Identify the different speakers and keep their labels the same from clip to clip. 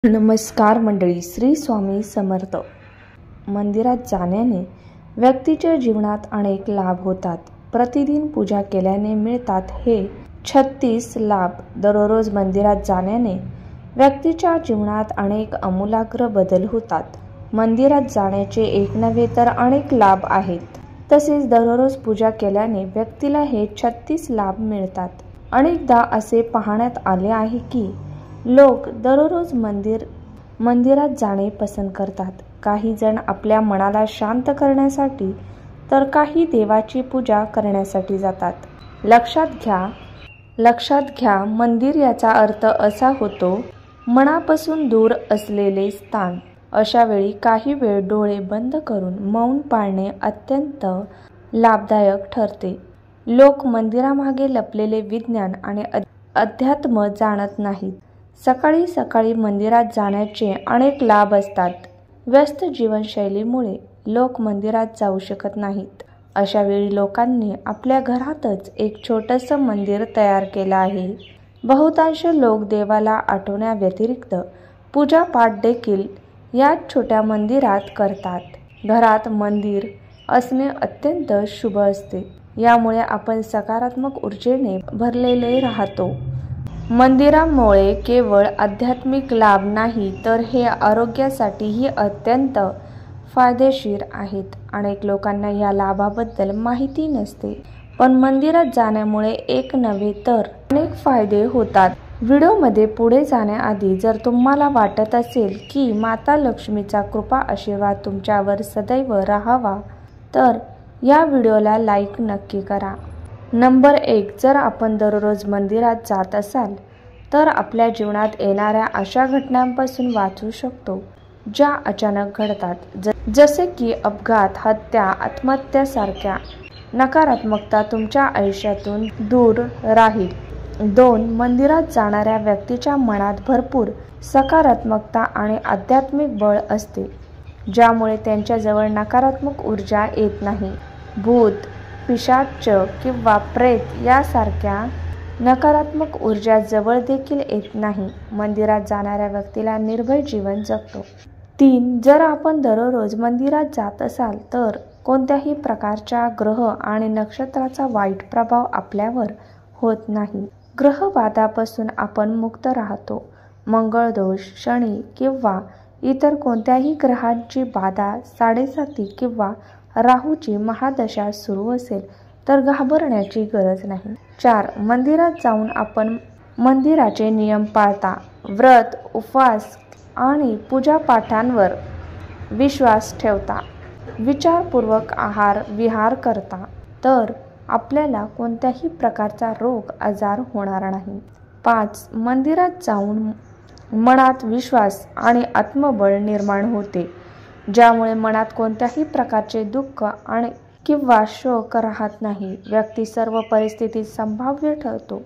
Speaker 1: नमस्कार मंडळी, श्री स्वामी समर्थ. मंदिरात जाण्याने व्यक्तीच्या जीवनात अनेक लाभ होतात. प्रतिदिन पूजा केल्याने मिळतात हे 36 लाभ. दररोज मंदिरात जाण्याने व्यक्तीच्या जीवनात अनेक आमूलाग्र बदल होतात. मंदिरात जाण्याचे एक नव्हे तर अनेक लाभ आहेत. तसेच दररोज पूजा केल्याने व्यक्तीला हे 36 लाभ मिळतात. अनेकदा असे पाहण्यात आले आहे की लोक दररोज मंदिरात जाणे पसंत करतात. काही जण आपल्या मनाला शांत करण्यासाठी तर काही देवाची पूजा करण्यासाठी जातात. लक्षात घ्या, मंदिर याचा अर्थ असा होतो मनापासून दूर असलेले स्थान. अशा वेळी काही वेळ डोळे बंद करून मौन पाळणे अत्यंत लाभदायक ठरते. लोक मंदिरामागे लपलेले विज्ञान आणि अध्यात्म जाणत नाहीत. सकाळी सकाळी मंदिरात जाण्याचे अनेक लाभ असतात. व्यस्त जीवनशैलीमुळे लोक मंदिरात जाऊ शकत नाहीत. अशा वेळी लोकांनी आपल्या घरातच एक छोटंसं मंदिर तयार केलं आहे. बहुतांश लोक देवाला आठवण्याव्यतिरिक्त पूजापाठ देखील याच छोट्या मंदिरात करतात. घरात मंदिर असणे अत्यंत शुभ असते. यामुळे आपण सकारात्मक ऊर्जेने भरलेले राहतो. मंदिरामुळे केवळ आध्यात्मिक लाभ नाही तर हे आरोग्यासाठीही अत्यंत फायदेशीर आहेत. अनेक लोकांना या लाभाबद्दल माहिती नसते, पण मंदिरात जाण्यामुळे एक नव्हे तर अनेक फायदे होतात. व्हिडिओमध्ये पुढे जाण्याआधी जर तुम्हाला वाटत असेल की माता लक्ष्मीचा कृपा आशीर्वाद तुमच्यावर सदैव राहावा तर या व्हिडिओला लाईक नक्की करा. नंबर 1, जर आपण दररोज मंदिरात जात असाल तर आपल्या जीवनात येणाऱ्या अशा घटनांपासून वाचू शकतो ज्या अचानक घडतात. जसे की अपघात, हत्या, आत्महत्यासारख्या नकारात्मकता तुमच्या आयुष्यातून दूर राहील. 2, मंदिरात जाणाऱ्या व्यक्तीच्या मनात भरपूर सकारात्मकता आणि आध्यात्मिक बळ असते, ज्यामुळे त्यांच्याजवळ नकारात्मक ऊर्जा येत नाही. भूत, पिशाच किंवा प्रेत यासारख्या नकारात्मक ऊर्जा जवळ देखील येत नाही. मंदिरात जाणाऱ्या व्यक्तीला निर्भय जीवन जगतो. 3, जर आपण दररोज मंदिरात जात असाल तर कोणत्याही प्रकारच्या ग्रह आणि नक्षत्राचा वाईट प्रभाव आपल्यावर होत नाही. ग्रहबाधापासून आपण मुक्त राहतो. मंगळ दोष, शनी किंवा इतर कोणत्याही ग्रहांची बाधा, साडेसाती किंवा राहूची महादशा सुरू असेल तर घाबरण्याची गरज नाही. 4, मंदिरात जाऊन आपण मंदिराचे नियम पाळता, व्रत, उपवास आणि पूजापाठांवर विश्वास ठेवता, विचारपूर्वक विहार करता तर आपल्याला कोणत्याही प्रकारचा रोग आजार होणार नाही. 5, मंदिरात जाऊन मनात विश्वास आणि आत्मबळ निर्माण होते, ज्यामुळे मनात कोणत्याही प्रकारचे दुःख किंवा शोक राहत नाही. व्यक्ती सर्व परिस्थितीत संभाव्य ठरतो.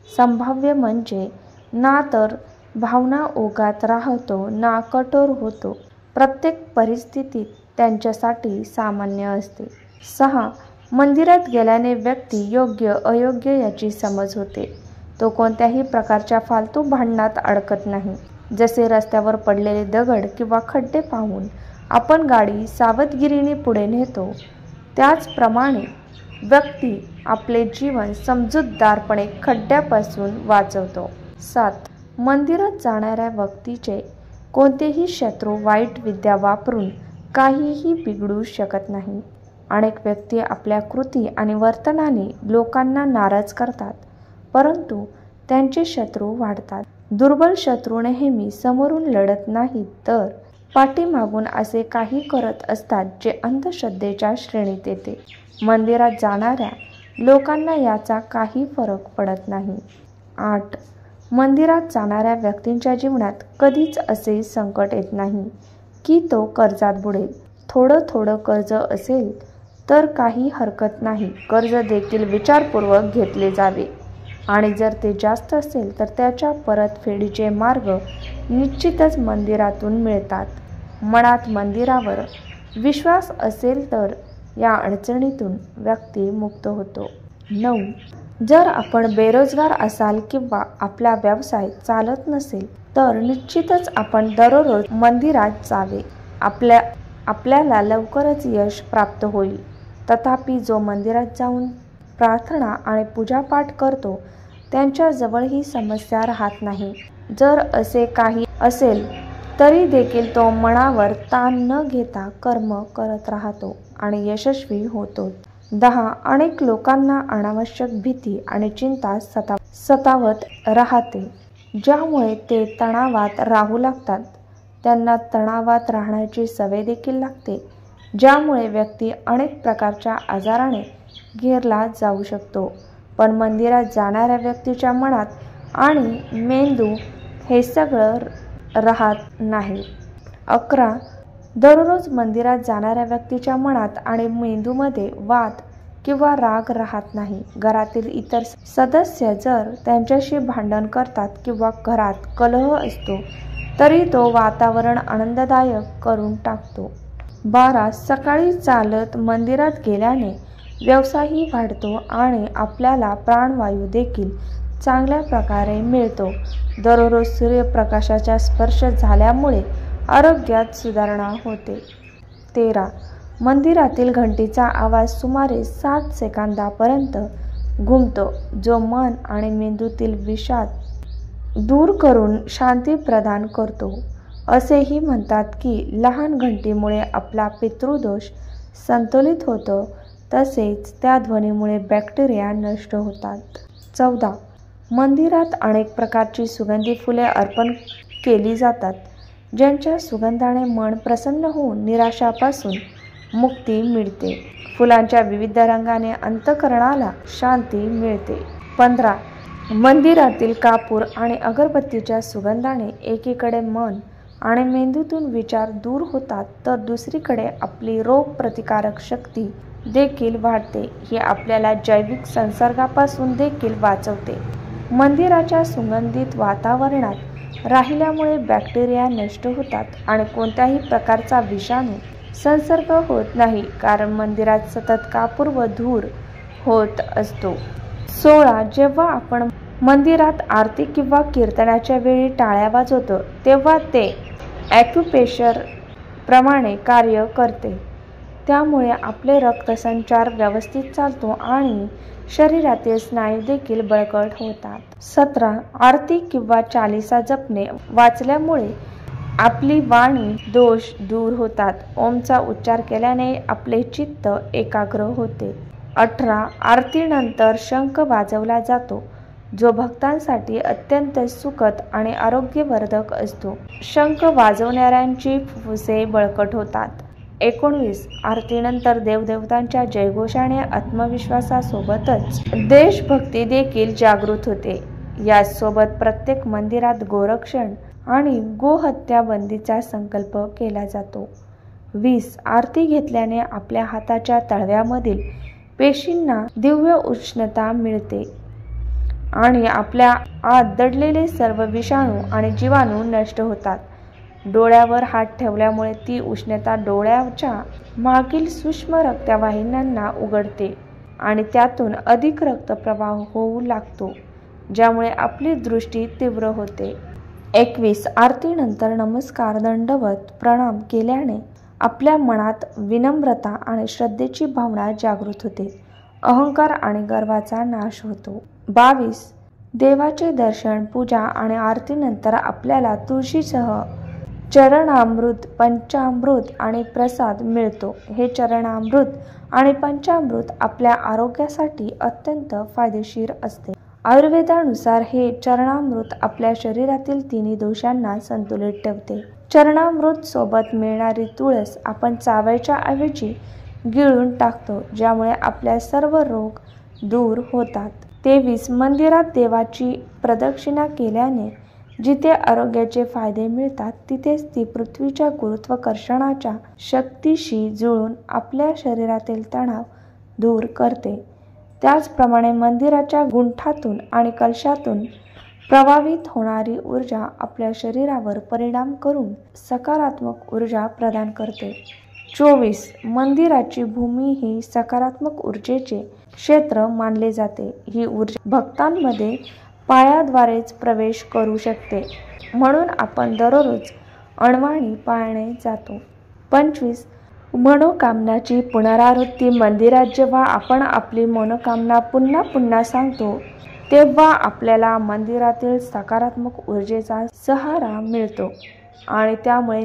Speaker 1: संभाव्य म्हणजे ना तर भावना ओघात राहतो ना कठोर होतो. प्रत्येक परिस्थितीत त्यांच्यासाठी सामान्य असते. 6, मंदिरात गेल्याने व्यक्ती योग्य अयोग्य याची समज होते. तो कोणत्याही प्रकारच्या फालतू भांडणात अडकत नाही. जसे रस्त्यावर पडलेले दगड किंवा खड्डे पाहून आपण गाडी सावधगिरीने पुढे नेतो, त्याचप्रमाणे व्यक्ती आपले जीवन समजूतदारपणे खड्ड्यापासून वाचवतो. 7, मंदिरात जाणाऱ्या व्यक्तीचे कोणतेही शत्रू वाईट विद्या वापरून काहीही बिघडू शकत नाही. अनेक व्यक्ती आपल्या कृती आणि वर्तनाने लोकांना नाराज करतात, परंतु त्यांचे शत्रू वाढतात. दुर्बल शत्रू नेहमी समोरून लढत नाहीत तर पाठीमागून असे काही करत असतात जे अंधश्रद्धेच्या श्रेणीत येते. मंदिरात जाणाऱ्या लोकांना याचा काही फरक पडत नाही. 8, मंदिरात जाणाऱ्या व्यक्तींच्या जीवनात कधीच असे संकट येत नाही की तो कर्जात बुडेल. थोडं कर्ज असेल तर काही हरकत नाही. कर्ज देखील विचारपूर्वक घेतले जावे आणि जर ते जास्त असेल तर त्याच्या परतफेडीचे मार्ग निश्चितच मंदिरातून मिळतात. मनात मंदिरावर विश्वास असेल तर या अडचणीतून व्यक्ती मुक्त होतो. 9, जर आपण बेरोजगार असाल किंवा आपला व्यवसाय चालत नसेल तर निश्चितच आपण दररोज मंदिरात जावे. आपल्याला लवकरच यश प्राप्त होईल. तथापि जो मंदिरात जाऊन प्रार्थना आणि पूजापाठ करतो त्यांच्याजवळ ही समस्या राहत नाही. जर असे काही असेल तरी देखील तो मनावर ताण न घेता कर्म करत राहतो आणि यशस्वी होतो. 10. अनेक लोकांना अनावश्यक भीती आणि चिंता सतावत राहते, ज्यामुळे ते तणावात राहू लागतात. त्यांना तणावात राहण्याची सवय देखील लागते, ज्यामुळे व्यक्ती अनेक प्रकारच्या आजाराने घेरला जाऊ शकतो. पण मंदिरात जाणाऱ्या व्यक्तीच्या मनात आणि मेंदू हे सगळं राहत नाही. 11. दररोज मंदिरात जाणाऱ्या व्यक्तीच्या मनात आणि मेंदूमध्ये वाद किंवा राग राहत नाही. घरातील इतर सदस्य जर त्यांच्याशी भांडण करतात किंवा घरात कलह असतो तरी तो वातावरण आनंददायक करून टाकतो. 12. सकाळी चालत मंदिरात गेल्याने व्यवसायही वाढतो आणि आपल्याला प्राणवायू देखील चांगल्या प्रकारे मिळतो. दररोज सूर्यप्रकाशाचा स्पर्श झाल्यामुळे आरोग्यात सुधारणा होते. 13. मंदिरातील घंटीचा आवाज सुमारे 7 सेकंदापर्यंत घुमतो, जो मन आणि मेंदूतील विषाद दूर करून शांती प्रदान करतो. असेही म्हणतात की लहान घंटीमुळे आपला पितृदोष संतुलित होतो, तसेच त्या ध्वनीमुळे बॅक्टेरिया नष्ट होतात. 14. मंदिरात अनेक प्रकारची सुगंधी फुले अर्पण केली जातात, ज्यांच्या सुगंधाने मन प्रसन्न होऊन निराशापासून मुक्ती मिळते. फुलांच्या विविध रंगाने अंतःकरणाला शांती मिळते. 15. मंदिरातील कापूर आणि अगरबत्तीच्या सुगंधाने एकीकडे मन आणि मेंदूतून विचार दूर होतात, तर दुसरीकडे आपली रोग प्रतिकारक शक्ती देखील वाढते. हे आपल्याला जैविक संसर्गापासून देखील वाचवते. मंदिराच्या सुगंधित वातावरणात राहिल्यामुळे बॅक्टेरिया नष्ट होतात आणि कोणत्याही प्रकारचा विषाणू संसर्ग होत नाही, कारण मंदिरात सतत कापूर व धूर होत असतो. 16. जेव्हा आपण मंदिरात आरती किंवा कीर्तनाच्या वेळी टाळ्या वाजवतो तेव्हा ते ॲक्युप्रेशर प्रमाणे कार्य करते. त्यामुळे आपले रक्तसंचार व्यवस्थित चालतो आणि शरीरातील स्नायू देखील बळकट होतात. 17. आरती किंवा चालीसा जपणे वाचल्यामुळे आपली वाणी दोष दूर होतात. ओमचा उच्चार केल्याने आपले चित्त एकाग्र होते. 18. आरतीनंतर शंख वाजवला जातो, जो भक्तांसाठी अत्यंत सुखद आणि आरोग्यवर्धक असतो. शंख वाजवणाऱ्यांची फुफ्फुसे बळकट होतात. 19. आरतीनंतर देवदेवतांच्या जयघोषाने आत्मविश्वासासोबतच देशभक्ती देखील जागृत होते. याचसोबत प्रत्येक मंदिरात गोरक्षण आणि गोहत्या बंदीचा संकल्प केला जातो. 20. आरती घेतल्याने आपल्या हाताच्या तळव्यामधील पेशींना दिव्य उष्णता मिळते आणि आपल्या आत दडलेले सर्व विषाणू आणि जीवाणू नष्ट होतात. डोळ्यावर हात ठेवल्यामुळे ती उष्णता डोळ्याच्या मागील सूक्ष्म रक्तवाहिन्यांना उघडते आणि त्यातून अधिक रक्तप्रवाह होऊ लागतो, ज्यामुळे आपली दृष्टी तीव्र होते. 21. आरतीनंतर नमस्कार, दंडवत प्रणाम केल्याने आपल्या मनात विनम्रता आणि श्रद्धेची भावना जागृत होते. अहंकार आणि गर्वाचा नाश होतो. 22. देवाचे दर्शन, पूजा आणि आरतीनंतर आपल्याला तुळशीसह चरणामृत, पंचामृत आणि प्रसाद मिळतो. हे चरणामृत आणि पंचामृत आपल्या आरोग्यासाठी अत्यंत फायदेशीर असते. आयुर्वेदानुसार हे चरणामृत आपल्या शरीरातील तिन्ही दोषांना संतुलित ठेवते. चरणामृत सोबत मिळणारी तुळस आपण चावायच्या ऐवजी गिळून टाकतो, ज्यामुळे आपल्या सर्व रोग दूर होतात. 23. मंदिरात देवाची प्रदक्षिणा केल्याने जिथे आरोग्याचे फायदे मिळतात, तिथेच ती पृथ्वीच्या गुरुत्वाकर्षणाच्या शक्तीशी जुळून आपल्या शरीरातील तणाव दूर करते. त्याचप्रमाणे मंदिराच्या गुंठातून आणि कलशातून प्रवाहित होणारी ऊर्जा आपल्या शरीरावर परिणाम करून सकारात्मक ऊर्जा प्रदान करते. 24. मंदिराची भूमी ही सकारात्मक ऊर्जेचे क्षेत्र मानले जाते. ही ऊर्जा भक्तांमध्ये पायाद्वारेच प्रवेश करू शकते. म्हणून आपण दररोज अणवाणी पाळणे जातो. 25. मनोकामनाची पुनरावृत्ती. मंदिरात जेव्हा आपण आपली मनोकामना पुन्हा पुन्हा सांगतो तेव्हा आपल्याला मंदिरातील सकारात्मक ऊर्जेचा सहारा मिळतो आणि त्यामुळे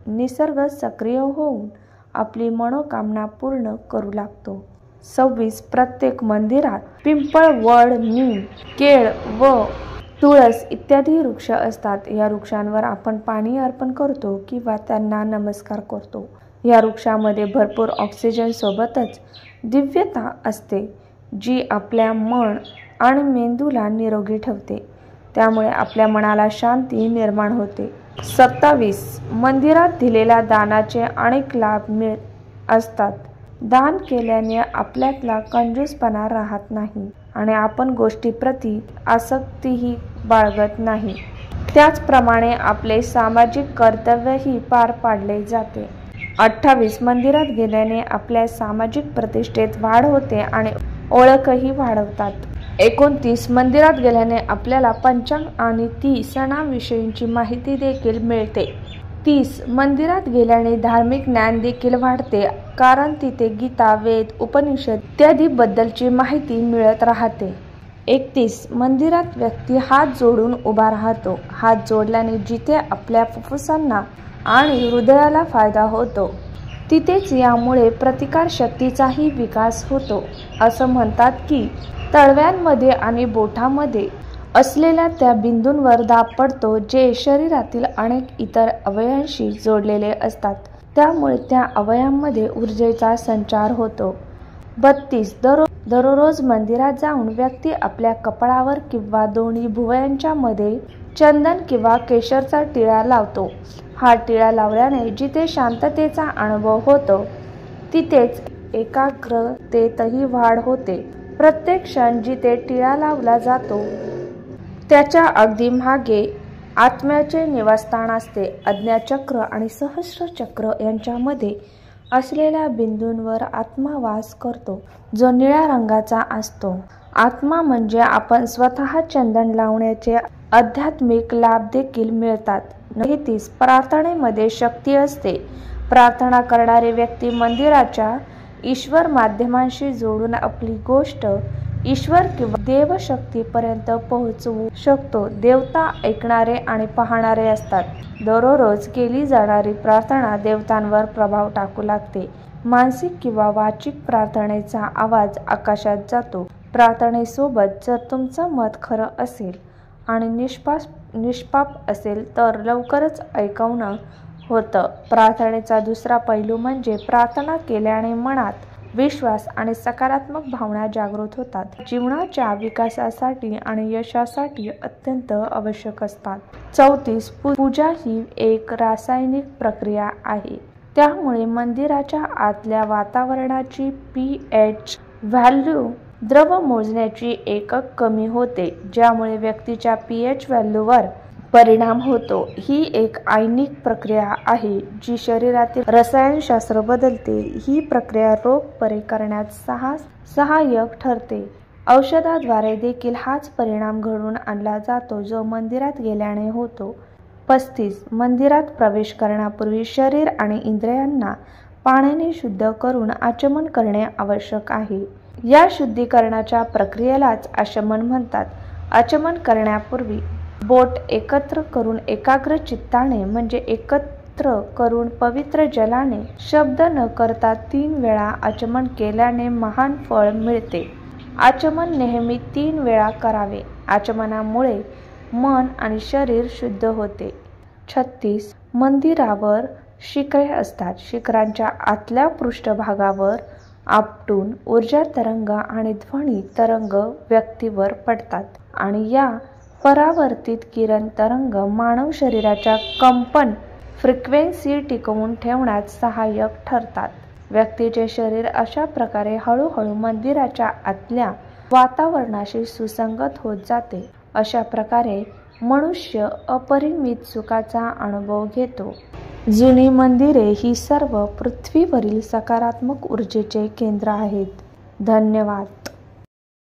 Speaker 1: निसर्ग सक्रिय होऊन आपली मनोकामना पूर्ण करू लागतो. 26. प्रत्येक मंदिरात पिंपळ, वड, नीम, केळ व तुळस इत्यादी वृक्ष असतात. या वृक्षांवर आपण पाणी अर्पण करतो किंवा त्यांना नमस्कार करतो. या वृक्षामध्ये भरपूर ऑक्सिजन सोबतच दिव्यता असते जी आपल्या मन आणि मेंदूला निरोगी ठेवते. त्यामुळे आपल्या मनाला शांती निर्माण होते. 27. मंदिरात दिलेल्या दानाचे अनेक लाभ असतात. दान केल्याने आपल्यातला कंजूसपणा राहत नाही आणि आपण गोष्टीप्रती आसक्तीही बाळगत नाही. त्याचप्रमाणे आपले सामाजिक कर्तव्यही पार पाडले जाते. 28. मंदिरात गेल्याने आपल्या सामाजिक प्रतिष्ठेत वाढ होते आणि ओळखही वाढवतात. 29. मंदिरात गेल्याने आपल्याला पंचांग आणि ती सणांविषयीची माहिती देखील मिळते. 30. मंदिरात गेल्याने धार्मिक ज्ञान देखील वाढते कारण तिथे गीता, वेद, उपनिषद इत्यादी बद्दलची माहिती मिळत राहते. 31. मंदिरात व्यक्ती हात जोडून उभा राहतो. हात जोडल्याने जिथे आपल्या फुफ्फुसांना आणि हृदयाला फायदा होतो तिथेच यामुळे प्रतिकारशक्तीचाही विकास होतो. असं म्हणतात की तळव्यांमध्ये आणि बोटांमध्ये असलेल्या त्या बिंदूंवर दाब पडतो जे शरीरातील अनेक इतर अवयवांशी जोडलेले असतात. त्यामुळे त्या अवयवांमध्ये ऊर्जेचा संचार होतो. 32. दररोज मंदिरात जाऊन व्यक्ती आपल्या कपाळावर किंवा दोन्ही भुवयांच्या मध्ये चंदन किंवा केशरचा टिळा लावतो. हा टिळा लावल्याने जिथे शांततेचा अनुभव होतो तिथेच एकाग्रतेतही वाढ होते. प्रत्येक क्षण जिथे टिळा लावला जातो त्याच्या अगदी मागे आत्म्याचे निवासस्थान असते. आज्ञाचक्र आणि सहस्रचक्र यांच्यामध्ये असलेल्या बिंदूंवर आत्मा वास करतो जो निळ्या रंगाचा असतो. आत्मा म्हणजे आपण स्वतः चंदन लावण्याचे आध्यात्मिक लाभ देखील मिळतात. 30. प्रार्थनेमध्ये शक्ती असते. प्रार्थना करणारी व्यक्ती मंदिराच्या ईश्वर माध्यमांशी जोडून आपली गोष्ट ईश्वर किंवा देवशक्तीपर्यंत पोहोचवू शकतो. देवता ऐकणारे आणि पाहणारे असतात. दररोज केली जाणारी प्रार्थना देवतांवर प्रभाव टाकू लागते. मानसिक किंवा वाचिक प्रार्थनेचा आवाज आकाशात जातो. प्रार्थनेसोबत जर तुमचं मत खरं असेल आणि निष्पाप असेल तर लवकरच ऐकवणं होतं. प्रार्थनेचा दुसरा पैलू म्हणजे प्रार्थना केल्याने मनात विश्वास आणि सकारात्मक भावना जागृत होतात. जीवनाच्या विकासासाठी आणि यशासाठी अत्यंत आवश्यक असतात. 34. पूजा ही एक रासायनिक प्रक्रिया आहे. त्यामुळे मंदिराच्या आतल्या वातावरणाची pH व्हॅल्यू द्रव मोजण्याची एकक कमी होते ज्यामुळे व्यक्तीच्या pH व्हॅल्यूवर परिणाम होतो. ही एक आयनिक प्रक्रिया आहे जी शरीरातील रसायनशास्त्र बदलते. ही प्रक्रिया रोग बरे करण्यात सहाय्यक ठरते. औषधाद्वारे देखील हाच परिणाम घडवून आणला जातो जो मंदिरात गेल्याने होतो. 35. मंदिरात प्रवेश करण्यापूर्वी शरीर आणि इंद्रियांना पाण्याने शुद्ध करून आचमन करणे आवश्यक आहे. या शुद्धीकरणाच्या प्रक्रियेलाच आचमन म्हणतात. आचमन करण्यापूर्वी बोट एकत्र करून एकाग्र चित्ताने म्हणजे एकत्र करून पवित्र जलाने शब्द न करता 3 वेळा आचमन केल्याने महान फळ मिळते. आचमन नेहमी 3 वेळा करावे. आचमनामुळे मन आणि शरीर शुद्ध होते. 36. मंदिरावर शिखरे असतात. शिखरांच्या आतल्या पृष्ठभागावर आपटून ऊर्जा तरंग आणि ध्वनी तरंग व्यक्तीवर पडतात आणि या परावर्तित किरण तरंग मानव शरीराच्या कंपन फ्रिक्वेन्सी टिकवून ठेवण्यात सहाय्यक ठरतात. व्यक्तीचे शरीर अशा प्रकारे हळूहळू मंदिराच्या आतल्या वातावरणाशी सुसंगत होत जाते. अशा प्रकारे मनुष्य अपरिमित सुखाचा अनुभव घेतो. जुनी मंदिरे ही सर्व पृथ्वीवरील सकारात्मक ऊर्जेचे केंद्र आहेत. धन्यवाद.